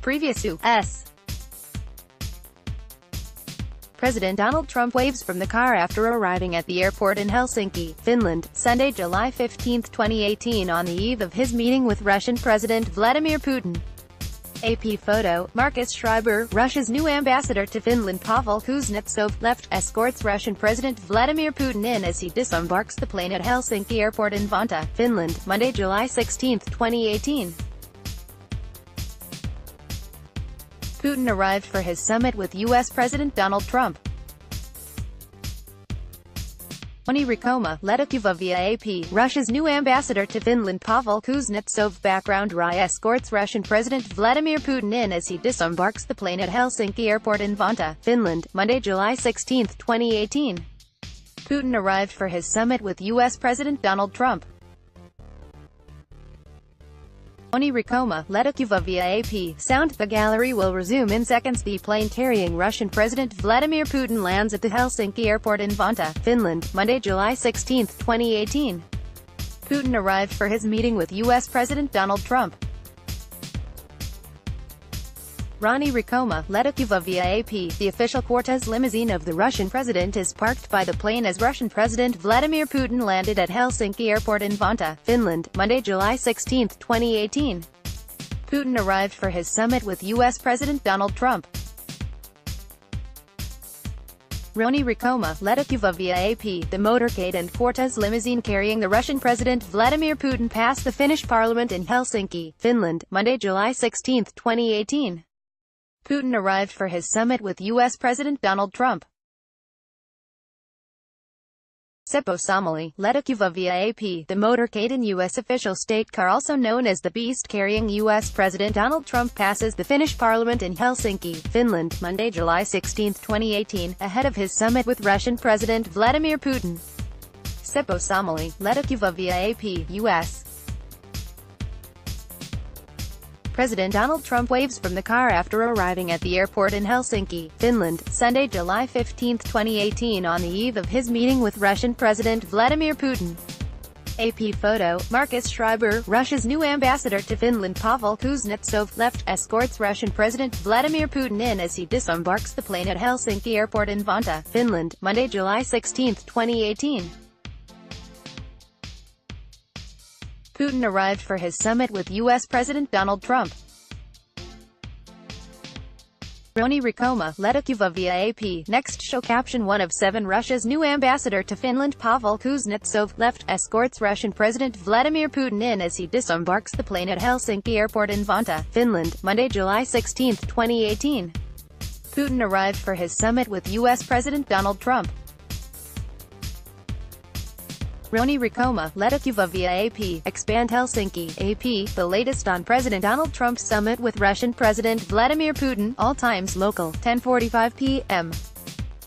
previous U.S. President Donald Trump waves from the car after arriving at the airport in Helsinki, Finland, Sunday, July 15, 2018, on the eve of his meeting with Russian President Vladimir Putin. AP photo. Marcus Schreiber, Russia's new ambassador to Finland Pavel Kuznetsov, left, escorts Russian President Vladimir Putin in as he disembarks the plane at Helsinki Airport in Vantaa, Finland, Monday, July 16, 2018. Putin arrived for his summit with U.S. President Donald Trump. Tony Rikoma, Ledekyva via AP. Russia's new ambassador to Finland Pavel Kuznetsov, background. RAI escorts Russian President Vladimir Putin in as he disembarks the plane at Helsinki Airport in Vantaa, Finland, Monday, July 16, 2018. Putin arrived for his summit with U.S. President Donald Trump. Tony Rikoma, Ledekyva via AP. Sound. The gallery will resume in seconds. The plane carrying Russian President Vladimir Putin lands at the Helsinki Airport in Vantaa, Finland, Monday, July 16, 2018. Putin arrived for his meeting with U.S. President Donald Trump. Tony Rikoma, Ledekyva via AP. The official Cortez limousine of the Russian president is parked by the plane as Russian President Vladimir Putin landed at Helsinki Airport in Vantaa, Finland, Monday, July 16, 2018. Putin arrived for his summit with U.S. President Donald Trump. Tony Rikoma, Ledekyva via AP. The motorcade and Cortez limousine carrying the Russian President Vladimir Putin passed the Finnish parliament in Helsinki, Finland, Monday, July 16, 2018. Putin arrived for his summit with U.S. President Donald Trump. Seppo Samuli, Ledekyva via AP. The motorcade and U.S. official state car, also known as the Beast, carrying U.S. President Donald Trump passes the Finnish parliament in Helsinki, Finland, Monday, July 16, 2018, ahead of his summit with Russian President Vladimir Putin. Seppo Samuli, Ledekyva via AP. U.S. President Donald Trump waves from the car after arriving at the airport in Helsinki, Finland, Sunday, July 15, 2018, on the eve of his meeting with Russian President Vladimir Putin. AP photo. Marcus Schreiber, Russia's new ambassador to Finland Pavel Kuznetsov, left, escorts Russian President Vladimir Putin in as he disembarks the plane at Helsinki Airport in Vantaa, Finland, Monday, July 16, 2018. Putin arrived for his summit with U.S. President Donald Trump. Tony Rikoma, Ledekyva via AP. Next show caption. One of seven. Russia's new ambassador to Finland Pavel Kuznetsov, left, escorts Russian President Vladimir Putin in as he disembarks the plane at Helsinki Airport in Vantaa, Finland, Monday, July 16, 2018. Putin arrived for his summit with U.S. President Donald Trump. Tony Rikoma, Ledekyva via AP. Expand Helsinki, AP. The latest on President Donald Trump's summit with Russian President Vladimir Putin. All times local, 10:45 p.m.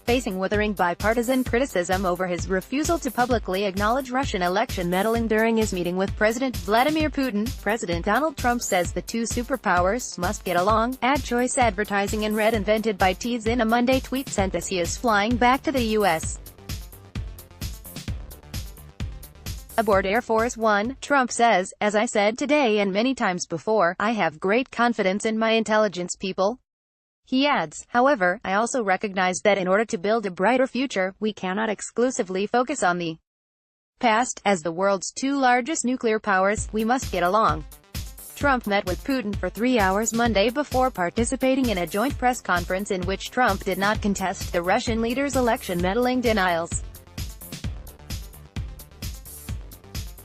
Facing withering bipartisan criticism over his refusal to publicly acknowledge Russian election meddling during his meeting with President Vladimir Putin, President Donald Trump says the two superpowers must get along. Ad choice advertising in red invented by Tease in a Monday tweet sent as he is flying back to the U.S. Aboard Air Force One, Trump says, "As I said today and many times before, I have great confidence in my intelligence people." He adds, "However, I also recognize that in order to build a brighter future, we cannot exclusively focus on the past. As the world's two largest nuclear powers, we must get along." Trump met with Putin for 3 hours Monday before participating in a joint press conference in which Trump did not contest the Russian leader's election meddling denials.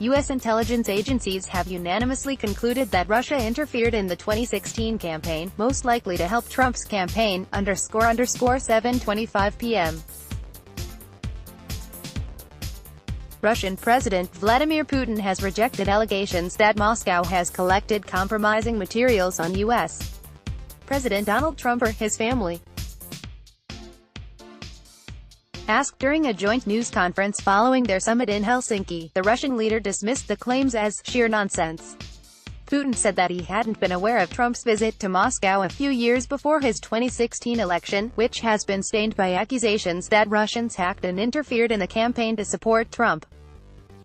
U.S. intelligence agencies have unanimously concluded that Russia interfered in the 2016 campaign, most likely to help Trump's campaign, __, 7:25 p.m. Russian President Vladimir Putin has rejected allegations that Moscow has collected compromising materials on U.S. President Donald Trump or his family. Asked during a joint news conference following their summit in Helsinki, the Russian leader dismissed the claims as sheer nonsense. Putin said that he hadn't been aware of Trump's visit to Moscow a few years before his 2016 election, which has been stained by accusations that Russians hacked and interfered in the campaign to support Trump.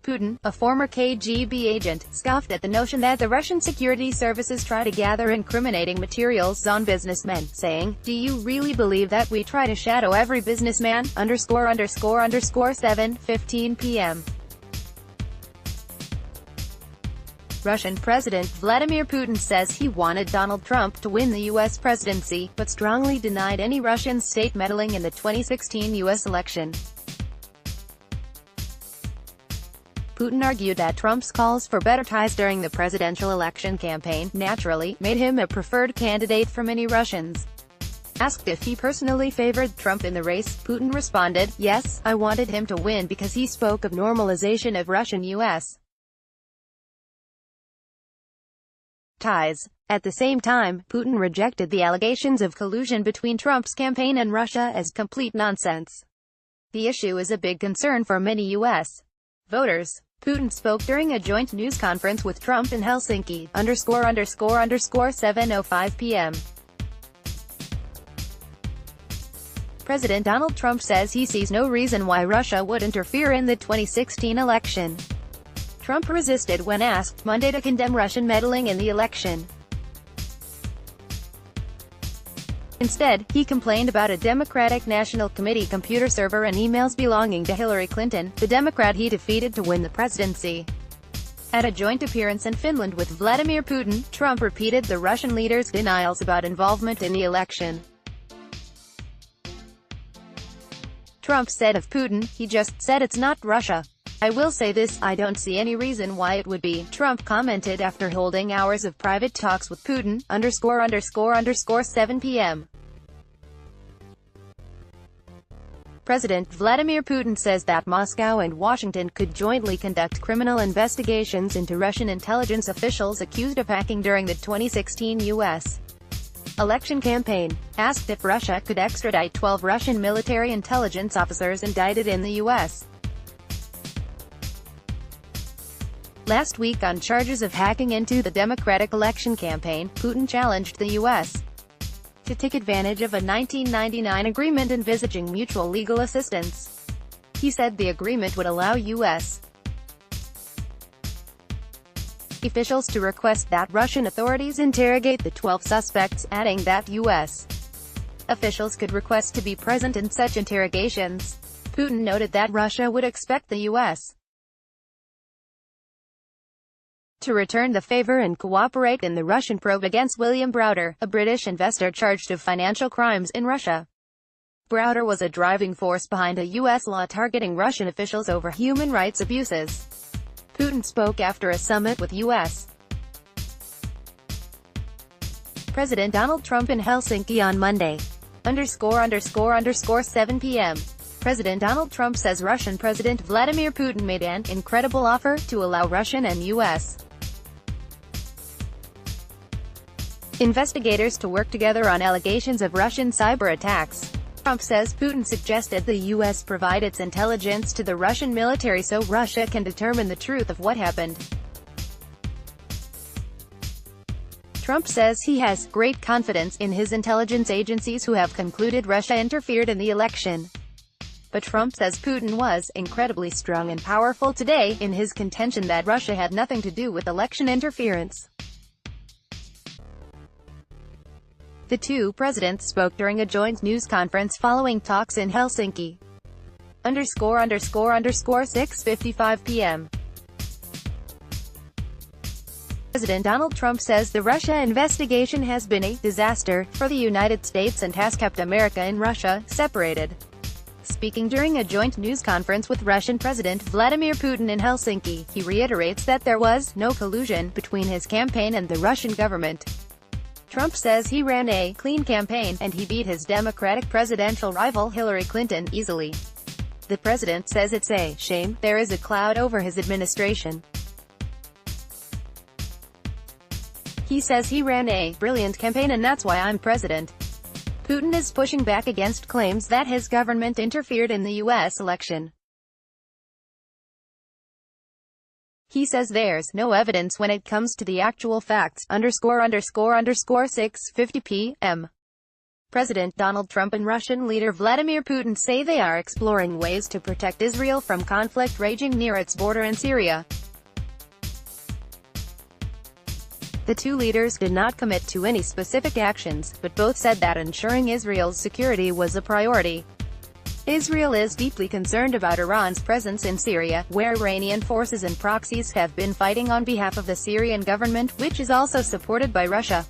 Putin, a former KGB agent, scoffed at the notion that the Russian security services try to gather incriminating materials on businessmen, saying, "Do you really believe that we try to shadow every businessman?" ____7:15 p.m. Russian President Vladimir Putin says he wanted Donald Trump to win the U.S. presidency, but strongly denied any Russian state meddling in the 2016 U.S. election. Putin argued that Trump's calls for better ties during the presidential election campaign, naturally, made him a preferred candidate for many Russians. Asked if he personally favored Trump in the race, Putin responded, "Yes, I wanted him to win because he spoke of normalization of Russian-U.S. ties." At the same time, Putin rejected the allegations of collusion between Trump's campaign and Russia as complete nonsense. The issue is a big concern for many U.S. voters. Putin spoke during a joint news conference with Trump in Helsinki, ____7:05 p.m. President Donald Trump says he sees no reason why Russia would interfere in the 2016 election. Trump resisted when asked Monday to condemn Russian meddling in the election. Instead, he complained about a Democratic National Committee computer server and emails belonging to Hillary Clinton, the Democrat he defeated to win the presidency. At a joint appearance in Finland with Vladimir Putin, Trump repeated the Russian leader's denials about involvement in the election. Trump said of Putin, "He just said it's not Russia. I will say this, I don't see any reason why it would be," Trump commented after holding hours of private talks with Putin, ____7 p.m. President Vladimir Putin says that Moscow and Washington could jointly conduct criminal investigations into Russian intelligence officials accused of hacking during the 2016 U.S. election campaign. Asked if Russia could extradite 12 Russian military intelligence officers indicted in the U.S. last week on charges of hacking into the Democratic election campaign, Putin challenged the U.S. to take advantage of a 1999 agreement envisaging mutual legal assistance. He said the agreement would allow U.S. officials to request that Russian authorities interrogate the 12 suspects, adding that U.S. officials could request to be present in such interrogations. Putin noted that Russia would expect the U.S. to return the favor and cooperate in the Russian probe against William Browder, a British investor charged of financial crimes in Russia. Browder was a driving force behind a U.S. law targeting Russian officials over human rights abuses. Putin spoke after a summit with U.S. President Donald Trump in Helsinki on Monday, ____7 p.m. President Donald Trump says Russian President Vladimir Putin made an incredible offer to allow Russian and U.S. investigators to work together on allegations of Russian cyber attacks. Trump says Putin suggested the U.S. provide its intelligence to the Russian military so Russia can determine the truth of what happened. Trump says he has great confidence in his intelligence agencies who have concluded Russia interfered in the election. But Trump says Putin was incredibly strong and powerful today in his contention that Russia had nothing to do with election interference. The two presidents spoke during a joint news conference following talks in Helsinki. ____6:55 p.m. President Donald Trump says the Russia investigation has been a disaster for the United States and has kept America and Russia separated. Speaking during a joint news conference with Russian President Vladimir Putin in Helsinki, he reiterates that there was no collusion between his campaign and the Russian government. Trump says he ran a clean campaign, and he beat his Democratic presidential rival Hillary Clinton easily. The president says it's a shame there is a cloud over his administration. He says he ran a brilliant campaign and that's why I'm president. Putin is pushing back against claims that his government interfered in the U.S. election. He says there's no evidence when it comes to the actual facts, ____6:50 p.m. President Donald Trump and Russian leader Vladimir Putin say they are exploring ways to protect Israel from conflict raging near its border in Syria. The two leaders did not commit to any specific actions, but both said that ensuring Israel's security was a priority. Israel is deeply concerned about Iran's presence in Syria, where Iranian forces and proxies have been fighting on behalf of the Syrian government, which is also supported by Russia.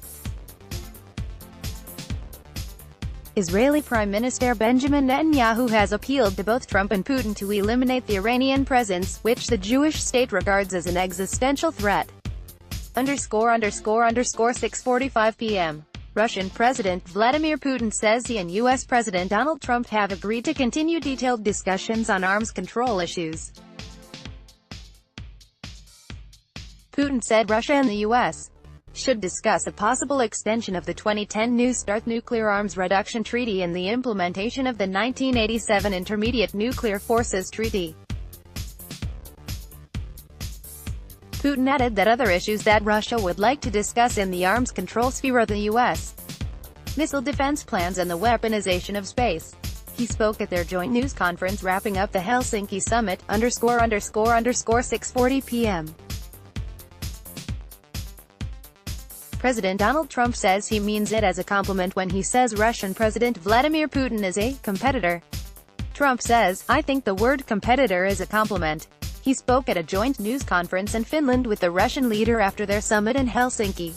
Israeli Prime Minister Benjamin Netanyahu has appealed to both Trump and Putin to eliminate the Iranian presence, which the Jewish state regards as an existential threat. ____6:45 p.m. Russian President Vladimir Putin says he and U.S. President Donald Trump have agreed to continue detailed discussions on arms control issues. Putin said Russia and the U.S. should discuss a possible extension of the 2010 New START nuclear arms reduction treaty and the implementation of the 1987 Intermediate Nuclear Forces Treaty. Putin added that other issues that Russia would like to discuss in the arms control sphere are the U.S. missile defense plans and the weaponization of space. He spoke at their joint news conference wrapping up the Helsinki summit, ____6:40 p.m. President Donald Trump says he means it as a compliment when he says Russian President Vladimir Putin is a competitor. Trump says, "I think the word competitor is a compliment." He spoke at a joint news conference in Finland with the Russian leader after their summit in Helsinki.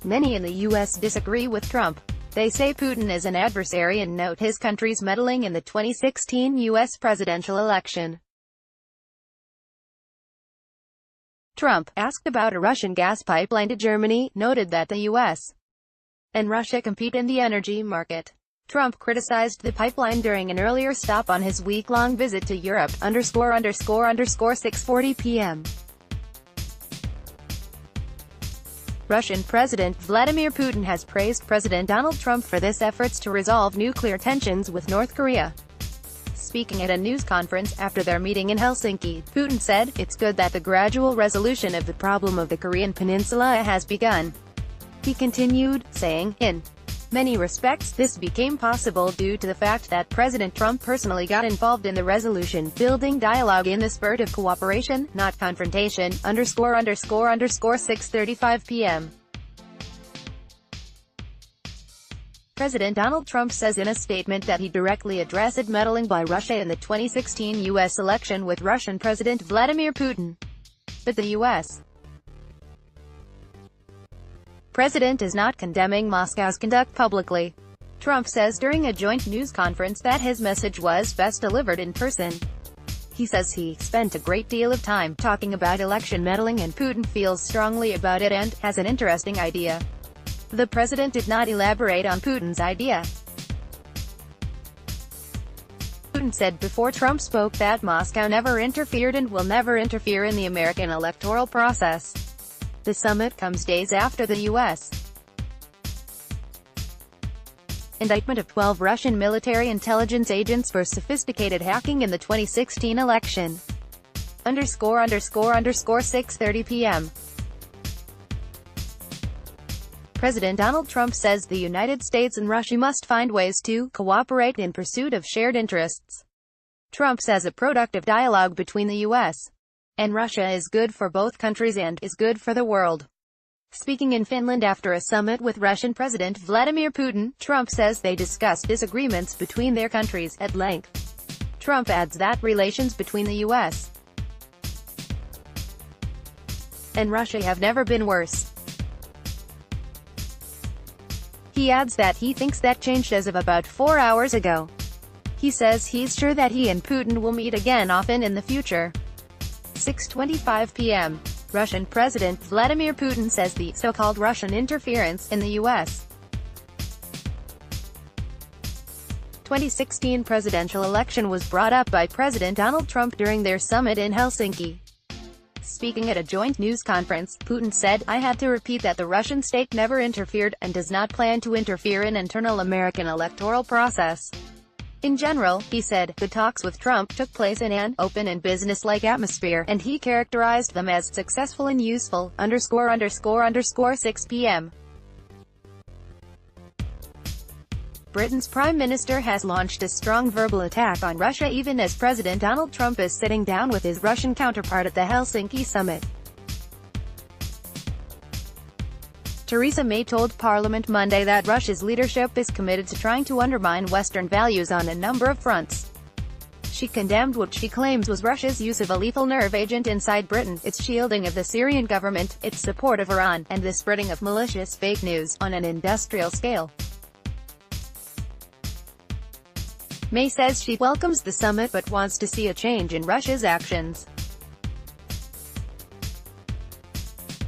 Many in the U.S. disagree with Trump. They say Putin is an adversary and note his country's meddling in the 2016 U.S. presidential election. Trump, asked about a Russian gas pipeline to Germany, noted that the U.S. and Russia compete in the energy market. Trump criticized the pipeline during an earlier stop on his week-long visit to Europe, ____6:40 p.m. Russian President Vladimir Putin has praised President Donald Trump for his efforts to resolve nuclear tensions with North Korea. Speaking at a news conference after their meeting in Helsinki, Putin said, "It's good that the gradual resolution of the problem of the Korean Peninsula has begun." He continued, saying, "In many respects, this became possible due to the fact that President Trump personally got involved in the resolution, building dialogue in the spirit of cooperation, not confrontation, _____6:35 p.m. President Donald Trump says in a statement that he directly addressed meddling by Russia in the 2016 U.S. election with Russian President Vladimir Putin. But the U.S. President is not condemning Moscow's conduct publicly. Trump says during a joint news conference that his message was best delivered in person. He says he spent a great deal of time talking about election meddling and Putin feels strongly about it and has an interesting idea. The president did not elaborate on Putin's idea. Putin said before Trump spoke that Moscow never interfered and will never interfere in the American electoral process. The summit comes days after the U.S. indictment of 12 Russian military intelligence agents for sophisticated hacking in the 2016 election. ____6:30 p.m. President Donald Trump says the United States and Russia must find ways to cooperate in pursuit of shared interests. Trump says a productive dialogue between the U.S. and Russia is good for both countries and is good for the world. Speaking in Finland after a summit with Russian President Vladimir Putin, Trump says they discussed disagreements between their countries at length. Trump adds that relations between the U.S. and Russia have never been worse. He adds that he thinks that changed as of about 4 hours ago. He says he's sure that he and Putin will meet again often in the future. 6:25 p.m. Russian President Vladimir Putin says the so-called Russian interference in the U.S. 2016 presidential election was brought up by President Donald Trump during their summit in Helsinki. Speaking at a joint news conference, Putin said, "I had to repeat that the Russian state never interfered, and does not plan to interfere in internal American electoral process." In general, he said, the talks with Trump took place in an open and business-like atmosphere, and he characterized them as successful and useful, _____6 p.m. Britain's Prime Minister has launched a strong verbal attack on Russia even as President Donald Trump is sitting down with his Russian counterpart at the Helsinki summit. Theresa May told Parliament Monday that Russia's leadership is committed to trying to undermine Western values on a number of fronts. She condemned what she claims was Russia's use of a lethal nerve agent inside Britain, its shielding of the Syrian government, its support of Iran, and the spreading of malicious fake news, on an industrial scale. May says she welcomes the summit but wants to see a change in Russia's actions.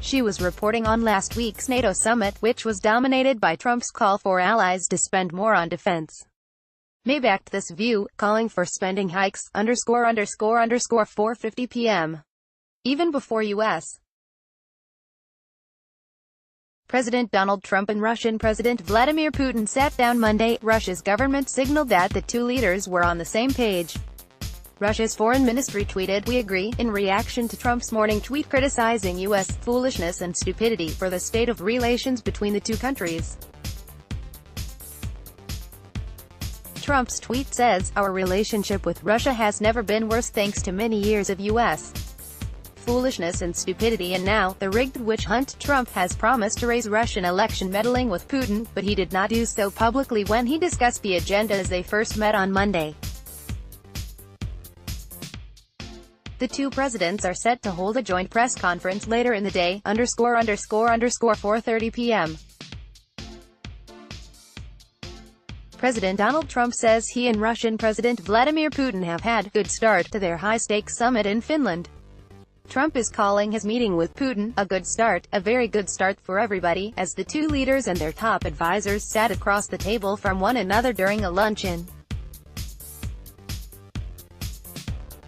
She was reporting on last week's NATO summit, which was dominated by Trump's call for allies to spend more on defense. May backed this view, calling for spending hikes, ___4:50 p.m. even before U.S. President Donald Trump and Russian President Vladimir Putin sat down Monday. Russia's government signaled that the two leaders were on the same page. Russia's foreign ministry tweeted, "We agree," in reaction to Trump's morning tweet criticizing U.S. foolishness and stupidity for the state of relations between the two countries. Trump's tweet says, "Our relationship with Russia has never been worse thanks to many years of U.S. foolishness and stupidity and now, the rigged witch hunt." Trump has promised to raise Russian election meddling with Putin, but he did not do so publicly when he discussed the agenda as they first met on Monday. The two presidents are set to hold a joint press conference later in the day, ___4:30 p.m. President Donald Trump says he and Russian President Vladimir Putin have had a good start to their high-stakes summit in Finland. Trump is calling his meeting with Putin a good start, a very good start for everybody, as the two leaders and their top advisors sat across the table from one another during a luncheon.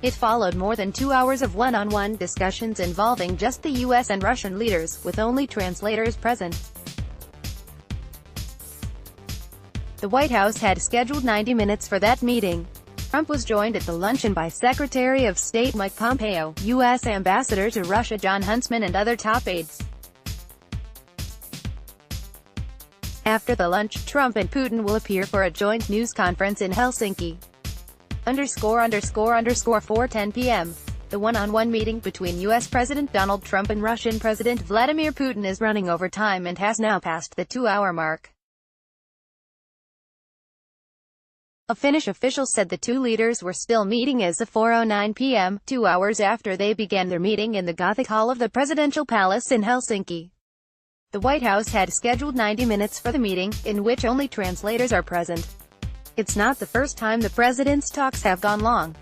It followed more than 2 hours of one-on-one discussions involving just the U.S. and Russian leaders, with only translators present. The White House had scheduled 90 minutes for that meeting. Trump was joined at the luncheon by Secretary of State Mike Pompeo, U.S. Ambassador to Russia John Huntsman and other top aides. After the lunch, Trump and Putin will appear for a joint news conference in Helsinki. ___4:10 p.m. The one-on-one meeting between U.S. President Donald Trump and Russian President Vladimir Putin is running over time and has now passed the 2-hour mark. A Finnish official said the two leaders were still meeting as of 4:09 p.m., 2 hours after they began their meeting in the Gothic Hall of the Presidential Palace in Helsinki. The White House had scheduled 90 minutes for the meeting, in which only translators are present. It's not the first time the presidents' talks have gone long.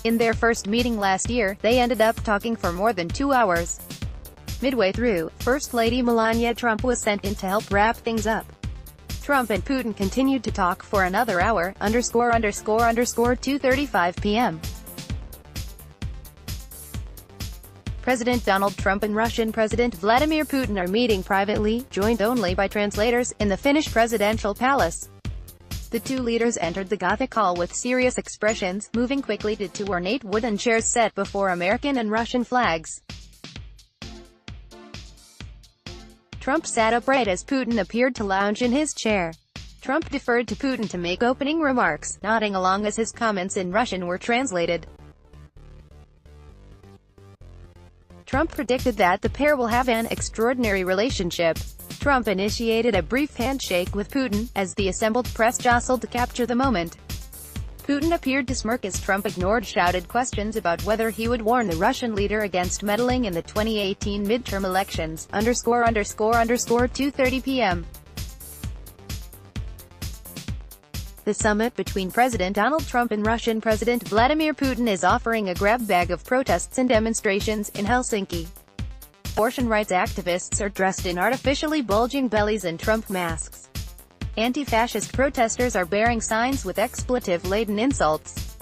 In their first meeting last year, they ended up talking for more than 2 hours. Midway through, First Lady Melania Trump was sent in to help wrap things up. Trump and Putin continued to talk for another hour, ___2:35 p.m. President Donald Trump and Russian President Vladimir Putin are meeting privately, joined only by translators, in the Finnish presidential palace. The two leaders entered the Gothic Hall with serious expressions, moving quickly to two ornate wooden chairs set before American and Russian flags. Trump sat upright as Putin appeared to lounge in his chair. Trump deferred to Putin to make opening remarks, nodding along as his comments in Russian were translated. Trump predicted that the pair will have an extraordinary relationship. Trump initiated a brief handshake with Putin, as the assembled press jostled to capture the moment. Putin appeared to smirk as Trump ignored shouted questions about whether he would warn the Russian leader against meddling in the 2018 midterm elections, ___2:30 p.m. The summit between President Donald Trump and Russian President Vladimir Putin is offering a grab bag of protests and demonstrations in Helsinki. Abortion rights activists are dressed in artificially bulging bellies and Trump masks. Anti-fascist protesters are bearing signs with expletive-laden insults.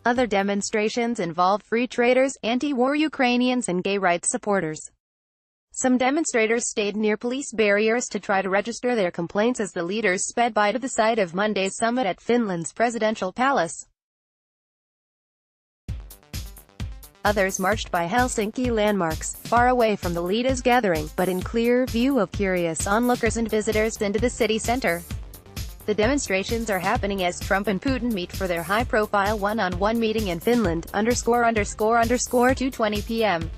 Other demonstrations involve free traders, anti-war Ukrainians and gay rights supporters. Some demonstrators stayed near police barriers to try to register their complaints as the leaders sped by to the site of Monday's summit at Finland's presidential palace. Others marched by Helsinki landmarks, far away from the leaders' gathering, but in clear view of curious onlookers and visitors into the city center. The demonstrations are happening as Trump and Putin meet for their high-profile one-on-one meeting in Finland, ___2:20 p.m.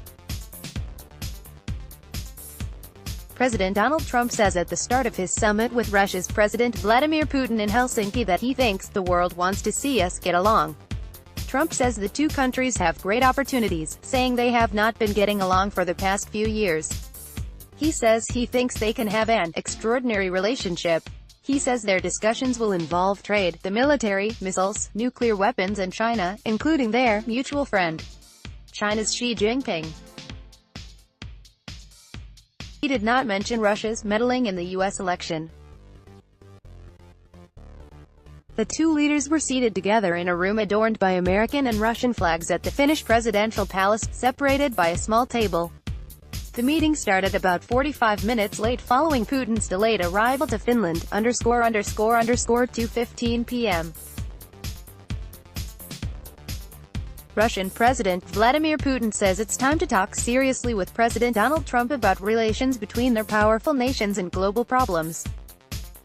President Donald Trump says at the start of his summit with Russia's President Vladimir Putin in Helsinki that he thinks the world wants to see us get along. Trump says the two countries have great opportunities, saying they have not been getting along for the past few years. He says he thinks they can have an extraordinary relationship. He says their discussions will involve trade, the military, missiles, nuclear weapons and China, including their mutual friend, China's Xi Jinping. He did not mention Russia's meddling in the U.S. election. The two leaders were seated together in a room adorned by American and Russian flags at the Finnish presidential palace, separated by a small table. The meeting started about 45 minutes late following Putin's delayed arrival to Finland, ___2:15 p.m. Russian President Vladimir Putin says it's time to talk seriously with President Donald Trump about relations between their powerful nations and global problems.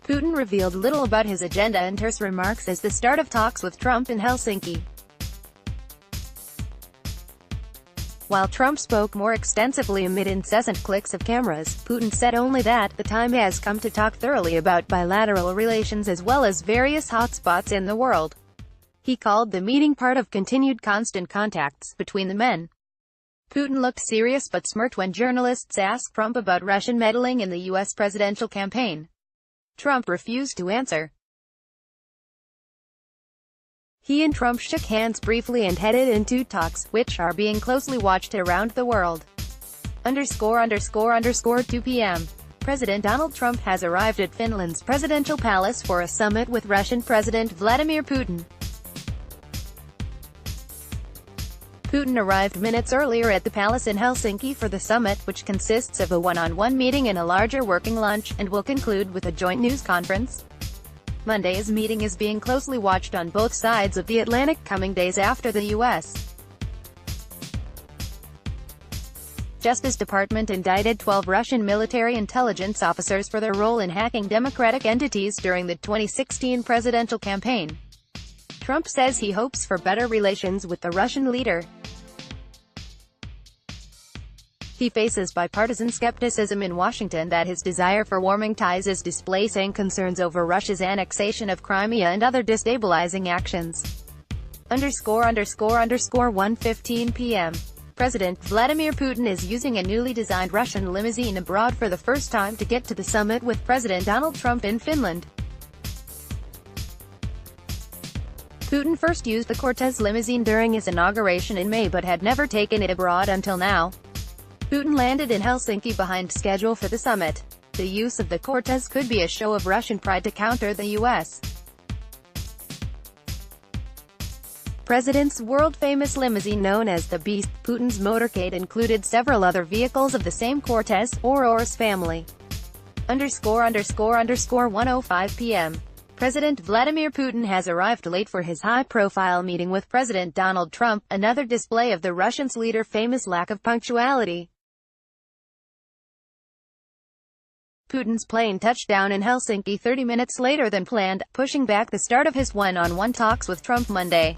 Putin revealed little about his agenda and terse remarks as the start of talks with Trump in Helsinki. While Trump spoke more extensively amid incessant clicks of cameras, Putin said only that the time has come to talk thoroughly about bilateral relations as well as various hotspots in the world. He called the meeting part of continued constant contacts between the men. Putin looked serious but smirked when journalists asked Trump about Russian meddling in the U.S. presidential campaign. Trump refused to answer. He and Trump shook hands briefly and headed into talks, which are being closely watched around the world. ___2 p.m. President Donald Trump has arrived at Finland's presidential palace for a summit with Russian President Vladimir Putin. Putin arrived minutes earlier at the palace in Helsinki for the summit, which consists of a one-on-one meeting and a larger working lunch, and will conclude with a joint news conference. Monday's meeting is being closely watched on both sides of the Atlantic, coming days after the U.S. Justice Department indicted 12 Russian military intelligence officers for their role in hacking democratic entities during the 2016 presidential campaign. Trump says he hopes for better relations with the Russian leader. He faces bipartisan skepticism in Washington that his desire for warming ties is displacing concerns over Russia's annexation of Crimea and other destabilizing actions. ___1:15 p.m. President Vladimir Putin is using a newly designed Russian limousine abroad for the first time to get to the summit with President Donald Trump in Finland. Putin first used the Cortez limousine during his inauguration in May but had never taken it abroad until now. Putin landed in Helsinki behind schedule for the summit. The use of the Cortez could be a show of Russian pride to counter the U.S. President's world-famous limousine known as the Beast. Putin's motorcade included several other vehicles of the same Cortez, or family. ___1:05 p.m. President Vladimir Putin has arrived late for his high-profile meeting with President Donald Trump, another display of the Russian's leader's famous lack of punctuality. Putin's plane touched down in Helsinki 30 minutes later than planned, pushing back the start of his one-on-one talks with Trump Monday.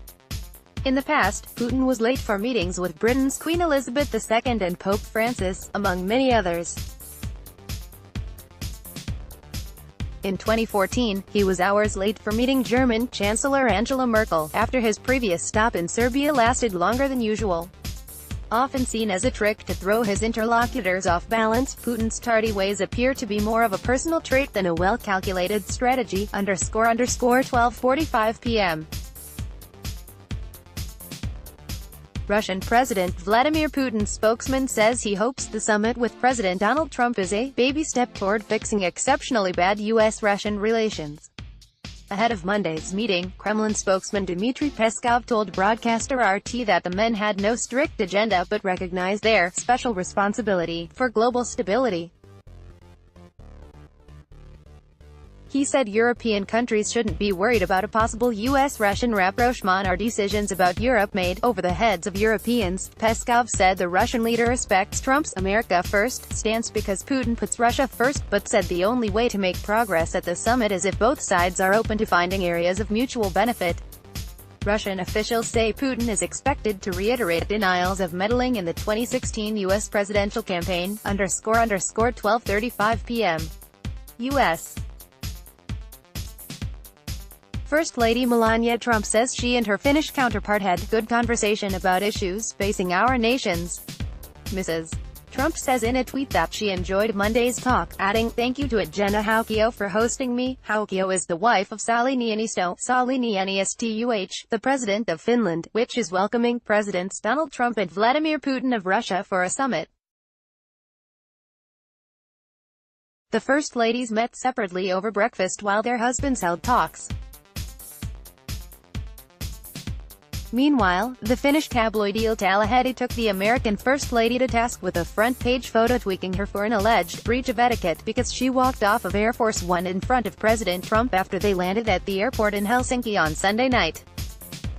In the past, Putin was late for meetings with Britain's Queen Elizabeth II and Pope Francis, among many others. In 2014, he was hours late for meeting German Chancellor Angela Merkel, after his previous stop in Serbia lasted longer than usual. Often seen as a trick to throw his interlocutors off balance, Putin's tardy ways appear to be more of a personal trait than a well-calculated strategy. __12:45 p.m. Russian President Vladimir Putin's spokesman says he hopes the summit with President Donald Trump is a baby step toward fixing exceptionally bad U.S.-Russian relations. Ahead of Monday's meeting, Kremlin spokesman Dmitry Peskov told broadcaster RT that the men had no strict agenda but recognized their special responsibility for global stability. He said European countries shouldn't be worried about a possible US-Russian rapprochement or decisions about Europe made over the heads of Europeans. Peskov said the Russian leader respects Trump's "America First" stance because Putin puts Russia first, but said the only way to make progress at the summit is if both sides are open to finding areas of mutual benefit. Russian officials say Putin is expected to reiterate denials of meddling in the 2016 U.S. presidential campaign, _12:35 p.m. U.S. First Lady Melania Trump says she and her Finnish counterpart had good conversation about issues facing our nations. Mrs. Trump says in a tweet that she enjoyed Monday's talk, adding, "Thank you to Jenna Haukio for hosting me." Haukio is the wife of Sauli Niinisto, the president of Finland, which is welcoming Presidents Donald Trump and Vladimir Putin of Russia for a summit. The First Ladies met separately over breakfast while their husbands held talks. Meanwhile, the Finnish tabloid Iltalehti took the American First Lady to task with a front-page photo tweaking her for an alleged breach of etiquette because she walked off of Air Force One in front of President Trump after they landed at the airport in Helsinki on Sunday night.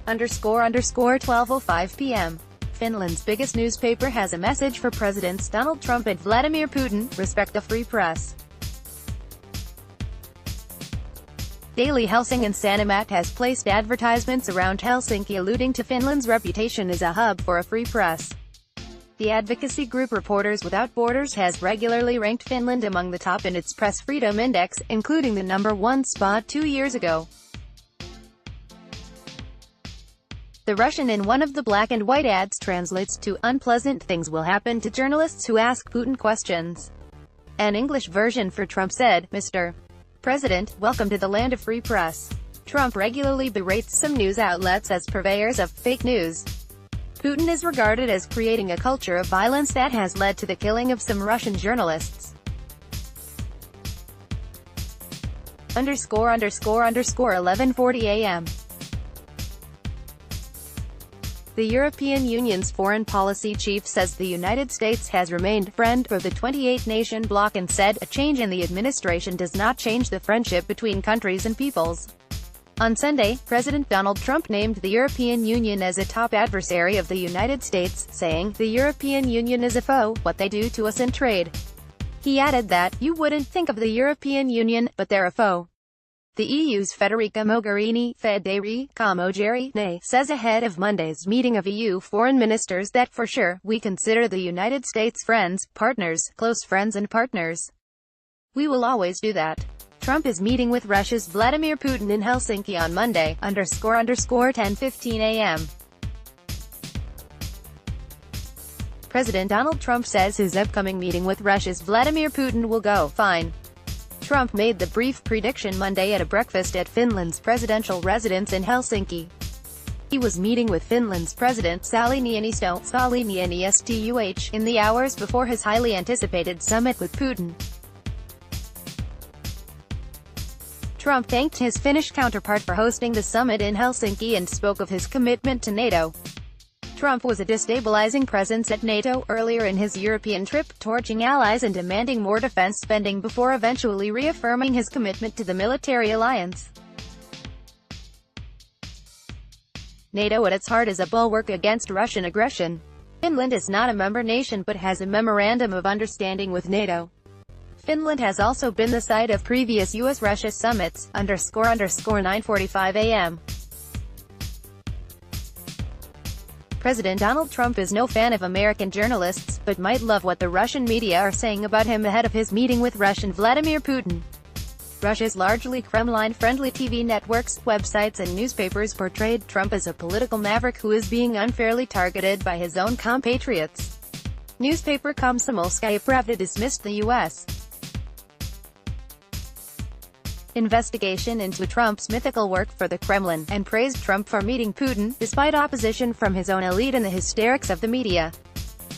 _12:05 p.m. Finland's biggest newspaper has a message for Presidents Donald Trump and Vladimir Putin: respect the free press. Daily Helsingin Sanomat has placed advertisements around Helsinki alluding to Finland's reputation as a hub for a free press. The advocacy group Reporters Without Borders has regularly ranked Finland among the top in its press freedom index, including the #1 spot 2 years ago. The Russian in one of the black and white ads translates to, "Unpleasant things will happen to journalists who ask Putin questions." An English version for Trump said, "Mr. President, welcome to the land of free press." Trump regularly berates some news outlets as purveyors of fake news. Putin is regarded as creating a culture of violence that has led to the killing of some Russian journalists. _11:40 a.m. The European Union's foreign policy chief says the United States has remained friend for the 28-nation bloc and said, "A change in the administration does not change the friendship between countries and peoples." On Sunday, President Donald Trump named the European Union as a top adversary of the United States, saying, "The European Union is a foe, what they do to us in trade." He added that, "You wouldn't think of the European Union, but they're a foe." The EU's Federica Mogherini says ahead of Monday's meeting of EU foreign ministers that for sure, we consider the United States friends, partners, close friends and partners. We will always do that. Trump is meeting with Russia's Vladimir Putin in Helsinki on Monday, _10:15 a.m. President Donald Trump says his upcoming meeting with Russia's Vladimir Putin will go fine. Trump made the brief prediction Monday at a breakfast at Finland's presidential residence in Helsinki. He was meeting with Finland's President Sauli Niinisto in the hours before his highly anticipated summit with Putin. Trump thanked his Finnish counterpart for hosting the summit in Helsinki and spoke of his commitment to NATO. Trump was a destabilizing presence at NATO earlier in his European trip, torching allies and demanding more defense spending before eventually reaffirming his commitment to the military alliance. NATO at its heart is a bulwark against Russian aggression. Finland is not a member nation but has a memorandum of understanding with NATO. Finland has also been the site of previous US-Russia summits, _9:45 a.m. President Donald Trump is no fan of American journalists, but might love what the Russian media are saying about him ahead of his meeting with Russian Vladimir Putin. Russia's largely Kremlin-friendly TV networks, websites and newspapers portrayed Trump as a political maverick who is being unfairly targeted by his own compatriots. Newspaper Komsomolskaya Pravda dismissed the U.S. investigation into Trump's mythical work for the Kremlin, and praised Trump for meeting Putin, despite opposition from his own elite and the hysterics of the media.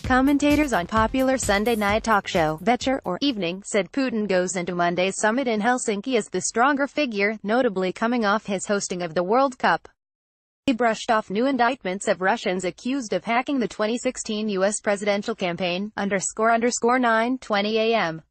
Commentators on popular Sunday night talk show, Večer, or Evening, said Putin goes into Monday's summit in Helsinki as the stronger figure, notably coming off his hosting of the World Cup. He brushed off new indictments of Russians accused of hacking the 2016 U.S. presidential campaign, _9:20 a.m.